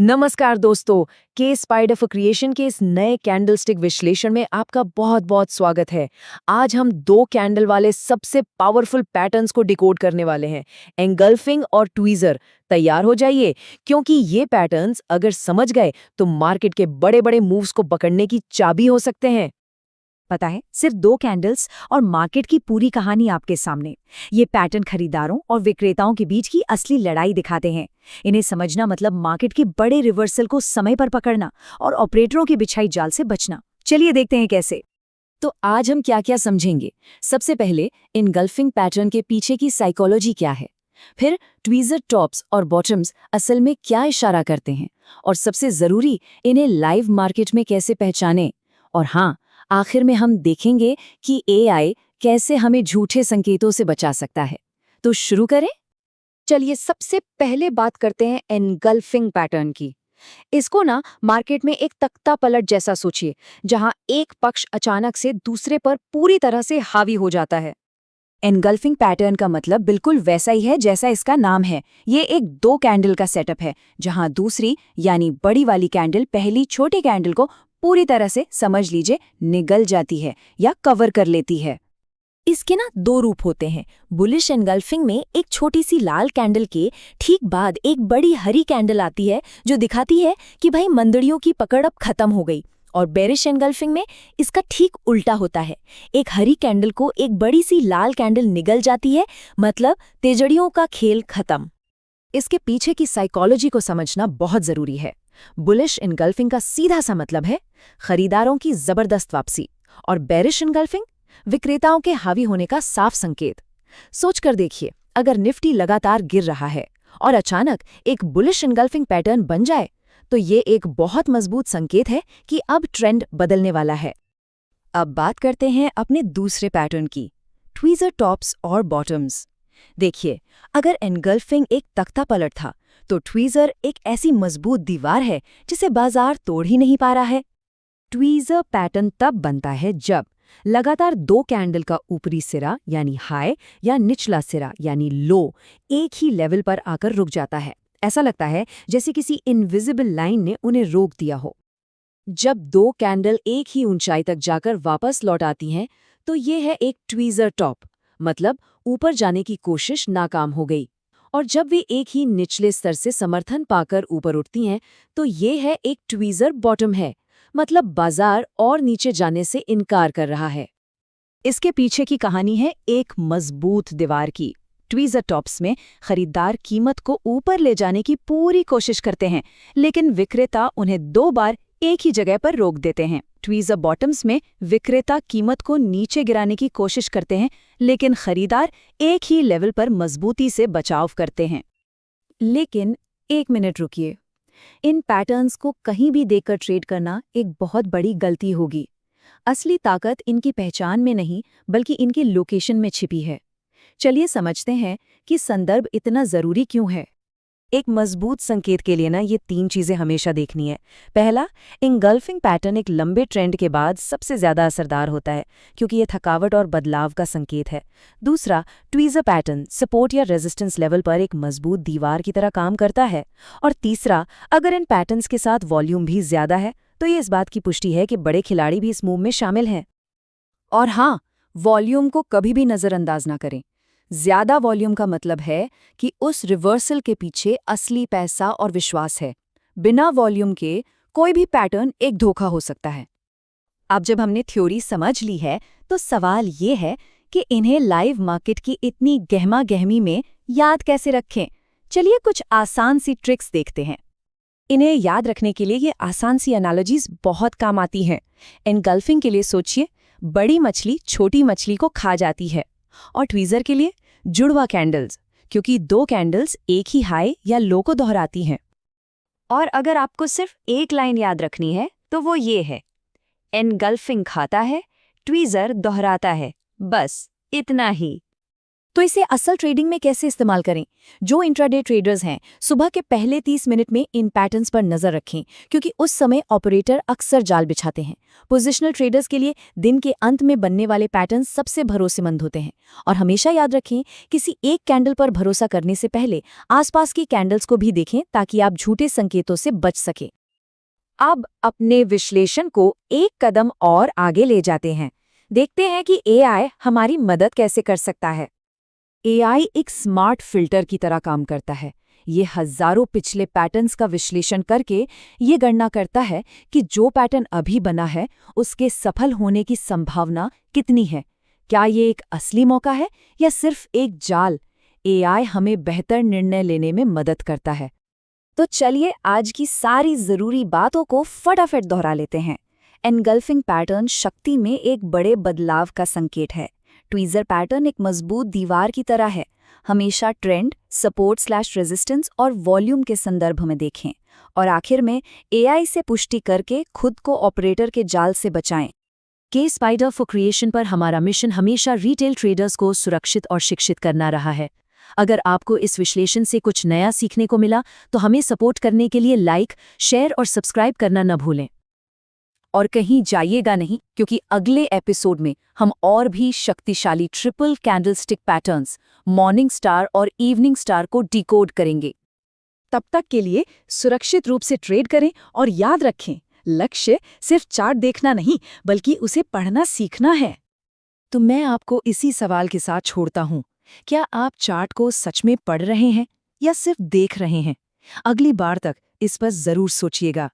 नमस्कार दोस्तों, के स्पाइडर फॉर क्रिएशन के इस नए कैंडलस्टिक विश्लेषण में आपका बहुत-बहुत स्वागत है। आज हम दो कैंडल वाले सबसे पावरफुल पैटर्न्स को डिकोड करने वाले हैं, एंगल्फिंग और ट्वीजर। तैयार हो जाइए, क्योंकि ये पैटर्न्स अगर समझ गए तो मार्केट के बड़े-बड़े मूव्स को पकड़ने की चाबी हो सकते हैं। पता है, सिर्फ दो कैंडल्स और मार्केट की पूरी कहानी आपके सामने। ये पैटर्न खरीदारों और विक्रेताओं के बीच की असली लड़ाई दिखाते हैं। इन्हें समझना मतलब मार्केट के बड़े रिवर्सल को समय पर पकड़ना और ऑपरेटरों की बिछाई जाल से बचना। चलिए देखते हैं कैसे। तो आज हम क्या-क्या समझेंगे। सबसे पहले इनगल्फिंग पैटर्न के पीछे की साइकोलॉजी क्या है, फिर ट्वीजर टॉप्स और बॉटम्स असल में क्या इशारा करते हैं, और सबसे जरूरी, इन्हें लाइव मार्केट में कैसे पहचानें। और हाँ, आखिर में हम देखेंगे कि एआई कैसे हमें झूठे संकेतों से बचा सकता है। तो शुरू करें। चलिए सबसे पहले बात करते हैं एनगल्फिंग पैटर्न की। इसको ना मार्केट में एक तख्ता पलट जैसा सोचिए, जहां एक पक्ष अचानक से दूसरे पर पूरी तरह से हावी हो जाता है। एनगल्फिंग पैटर्न का मतलब बिल्कुल वैसा ही है जैसा इसका नाम है। ये एक दो कैंडल का सेटअप है, जहां दूसरी यानी बड़ी वाली कैंडल पहली छोटी कैंडल को पूरी तरह से, समझ लीजिए, निगल जाती है या कवर कर लेती है। इसके ना दो रूप होते हैं। बुलिश एनगल्फिंग में एक छोटी सी लाल कैंडल के ठीक बाद एक बड़ी हरी कैंडल आती है, जो दिखाती है कि भाई मंदड़ियों की पकड़ अब खत्म हो गई। और बेरिश एनगल्फिंग में इसका ठीक उल्टा होता है। एक हरी कैंडल को एक बड़ी सी लाल कैंडल निगल जाती है, मतलब तेजड़ियों का खेल खत्म। इसके पीछे की साइकोलॉजी को समझना बहुत जरूरी है। बुलिश एनगल्फिंग का सीधा सा मतलब है खरीदारों की जबरदस्त वापसी, और बेरिश एनगल्फिंग विक्रेताओं के हावी होने का साफ संकेत। सोचकर देखिए, अगर निफ्टी लगातार गिर रहा है और अचानक एक बुलिश एनगल्फिंग पैटर्न बन जाए, तो ये एक बहुत मजबूत संकेत है कि अब ट्रेंड बदलने वाला है। अब बात करते हैं अपने दूसरे पैटर्न की, ट्वीजर टॉप्स और बॉटम्स। देखिए, अगर एनगल्फिंग एक तख्ता पलट था, तो ट्वीजर एक ऐसी मजबूत दीवार है जिसे बाजार तोड़ ही नहीं पा रहा है। ट्वीजर पैटर्न तब बनता है जब लगातार दो कैंडल का ऊपरी सिरा यानी हाई या निचला सिरा यानी लो एक ही लेवल पर आकर रुक जाता है। ऐसा लगता है जैसे किसी इनविजिबल लाइन ने उन्हें रोक दिया हो। जब दो कैंडल एक ही ऊंचाई तक जाकर वापस लौट आती हैं, तो ये है एक ट्वीजर टॉप, मतलब ऊपर जाने की कोशिश नाकाम हो गई। और जब वे एक ही निचले स्तर से समर्थन पाकर ऊपर उठती हैं, तो ये है एक ट्वीजर बॉटम है, मतलब बाजार और नीचे जाने से इनकार कर रहा है। इसके पीछे की कहानी है एक मजबूत दीवार की। ट्वीजर टॉप्स में खरीदार कीमत को ऊपर ले जाने की पूरी कोशिश करते हैं, लेकिन विक्रेता उन्हें दो बार एक ही जगह पर रोक देते हैं। ट्वीजर बॉटम्स में विक्रेता कीमत को नीचे गिराने की कोशिश करते हैं, लेकिन खरीदार एक ही लेवल पर मजबूती से बचाव करते हैं। लेकिन एक मिनट रुकिए, इन पैटर्न्स को कहीं भी देखकर ट्रेड करना एक बहुत बड़ी गलती होगी। असली ताकत इनकी पहचान में नहीं, बल्कि इनकी लोकेशन में छिपी है। चलिए समझते हैं कि संदर्भ इतना जरूरी क्यों है। एक मजबूत संकेत के लिए ना ये तीन चीजें हमेशा देखनी है। पहला, इंगल्फिंग पैटर्न एक लंबे ट्रेंड के बाद सबसे ज्यादा असरदार होता है, क्योंकि ये थकावट और बदलाव का संकेत है। दूसरा, ट्वीजर पैटर्न सपोर्ट या रेजिस्टेंस लेवल पर एक मजबूत दीवार की तरह काम करता है। और तीसरा, अगर इन पैटर्न्स के साथ वॉल्यूम भी ज्यादा है, तो ये इस बात की पुष्टि है कि बड़े खिलाड़ी भी इस मूव में शामिल हैं। और हाँ, वॉल्यूम को कभी भी नजरअंदाज ना करें। ज्यादा वॉल्यूम का मतलब है कि उस रिवर्सल के पीछे असली पैसा और विश्वास है। बिना वॉल्यूम के कोई भी पैटर्न एक धोखा हो सकता है। अब जब हमने थ्योरी समझ ली है, तो सवाल ये है कि इन्हें लाइव मार्केट की इतनी गहमा गहमी में याद कैसे रखें। चलिए कुछ आसान सी ट्रिक्स देखते हैं। इन्हें याद रखने के लिए ये आसान सी एनालॉजीज बहुत काम आती हैं। एनगल्फिंग के लिए सोचिए, बड़ी मछली छोटी मछली को खा जाती है। और ट्वीजर के लिए जुड़वा कैंडल्स, क्योंकि दो कैंडल्स एक ही हाई या लो को दोहराती हैं। और अगर आपको सिर्फ एक लाइन याद रखनी है, तो वो ये है, एनगल्फिंग खाता है, ट्वीजर दोहराता है। बस इतना ही। तो इसे असल ट्रेडिंग में कैसे इस्तेमाल करें? जो इंट्राडे ट्रेडर्स हैं, सुबह के पहले 30 मिनट में इन पैटर्न्स पर नजर रखें, क्योंकि उस समय ऑपरेटर अक्सर जाल बिछाते हैं। पोजिशनल ट्रेडर्स के लिए दिन के अंत में बनने वाले पैटर्न सबसे भरोसेमंद होते हैं। और हमेशा याद रखें, किसी एक कैंडल पर भरोसा करने से पहले आसपास की कैंडल्स को भी देखें, ताकि आप झूठे संकेतों से बच सकें। अब अपने विश्लेषण को एक कदम और आगे ले जाते हैं। देखते हैं कि एआई हमारी मदद कैसे कर सकता है। एआई एक स्मार्ट फिल्टर की तरह काम करता है। ये हजारों पिछले पैटर्न्स का विश्लेषण करके ये गणना करता है कि जो पैटर्न अभी बना है उसके सफल होने की संभावना कितनी है। क्या ये एक असली मौका है या सिर्फ एक जाल? एआई हमें बेहतर निर्णय लेने में मदद करता है। तो चलिए आज की सारी जरूरी बातों को फटाफट दोहरा लेते हैं। एनगल्फिंग पैटर्न शक्ति में एक बड़े बदलाव का संकेत है। ट्वीजर पैटर्न एक मजबूत दीवार की तरह है। हमेशा ट्रेंड, सपोर्ट/रेजिस्टेंस और वॉल्यूम के संदर्भ में देखें। और आखिर में एआई से पुष्टि करके खुद को ऑपरेटर के जाल से बचाएं। के स्पाइडर फॉर क्रिएशन पर हमारा मिशन हमेशा रिटेल ट्रेडर्स को सुरक्षित और शिक्षित करना रहा है। अगर आपको इस विश्लेषण से कुछ नया सीखने को मिला तो हमें सपोर्ट करने के लिए लाइक, शेयर और सब्सक्राइब करना न भूलें। और कहीं जाइएगा नहीं, क्योंकि अगले एपिसोड में हम और भी शक्तिशाली triple candlestick patterns, morning star और इवनिंग स्टार को डिकोड करेंगे। तब तक के लिए सुरक्षित रूप से ट्रेड करें और याद रखें, लक्ष्य सिर्फ चार्ट देखना नहीं बल्कि उसे पढ़ना सीखना है। तो मैं आपको इसी सवाल के साथ छोड़ता हूँ, क्या आप चार्ट को सच में पढ़ रहे हैं या सिर्फ देख रहे हैं? अगली बार तक इस पर जरूर सोचिएगा।